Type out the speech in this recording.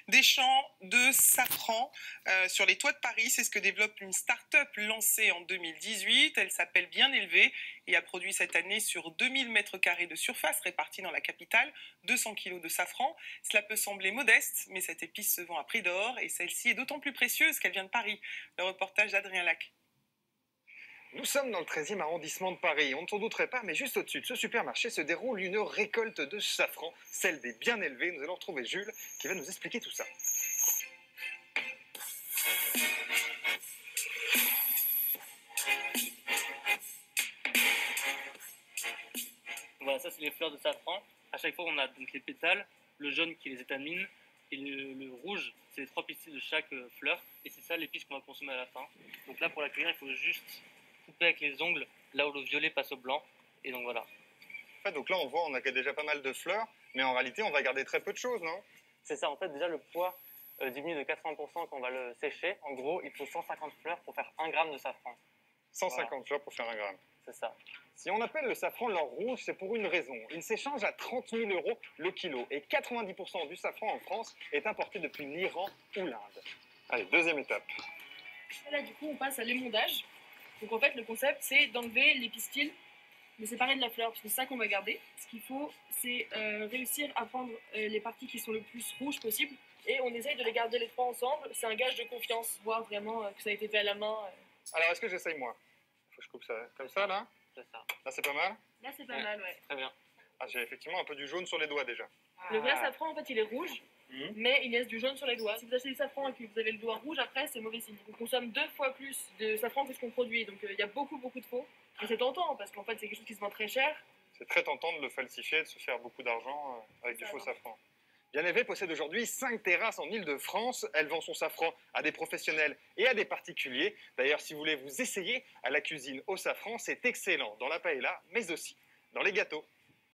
Des champs de safran sur les toits de Paris, c'est ce que développe une start-up lancée en 2018. Elle s'appelle Bien Élevé et a produit cette année sur 2000 mètres carrés de surface répartis dans la capitale 200 kilos de safran. Cela peut sembler modeste, mais cette épice se vend à prix d'or et celle-ci est d'autant plus précieuse qu'elle vient de Paris. Le reportage d'Adrien Lac. Nous sommes dans le 13e arrondissement de Paris. On ne s'en douterait pas, mais juste au-dessus de ce supermarché se déroule une récolte de safran, celle des bien élevés. Nous allons retrouver Jules qui va nous expliquer tout ça. Voilà, ça c'est les fleurs de safran. À chaque fois, on a donc les pétales, le jaune qui est les étamines et le rouge, c'est les 3 pistils de chaque fleur. Et c'est ça l'épice qu'on va consommer à la fin. Donc là, pour la cueillir, il faut juste couper avec les ongles là où le violet passe au blanc. Et donc voilà. En fait, donc là, on voit, on a déjà pas mal de fleurs, mais en réalité, on va garder très peu de choses, non? C'est ça, en fait, déjà le poids diminue de 80% quand on va le sécher. En gros, il faut 150 fleurs pour faire 1 gramme de safran. 150 Voilà. fleurs pour faire 1 gramme. C'est ça. Si on appelle le safran l'or rouge, c'est pour une raison. Il s'échange à 30 000 € le kilo. Et 90% du safran en France est importé depuis l'Iran ou l'Inde. Allez, deuxième étape. Et là, du coup, on passe à l'émondage. Donc, en fait, le concept, c'est d'enlever les pistils, de séparer de la fleur, parce que c'est ça qu'on va garder. Ce qu'il faut, c'est réussir à prendre les parties qui sont le plus rouges possible. Et on essaye de les garder les 3 ensemble. C'est un gage de confiance, voir vraiment que ça a été fait à la main. Alors, est-ce que j'essaye moi? Faut que je coupe ça comme ça, là? C'est ça. Là, c'est pas mal? Là, c'est pas mal, ouais. Très bien. Ah, j'ai effectivement un peu du jaune sur les doigts déjà. Le vrai safran, en fait, il est rouge, mais il laisse du jaune sur les doigts. Si vous achetez du safran et que vous avez le doigt rouge après, c'est mauvais signe. On consomme 2 fois plus de safran que ce qu'on produit, donc il y a beaucoup de faux. Et c'est tentant, parce qu'en fait, c'est quelque chose qui se vend très cher. C'est très tentant de le falsifier, de se faire beaucoup d'argent avec du faux safran. Bien Élevé possède aujourd'hui 5 terrasses en Île-de-France. Elle vend son safran à des professionnels et à des particuliers. D'ailleurs, si vous voulez vous essayer à la cuisine au safran, c'est excellent dans la paella, mais aussi dans les gâteaux.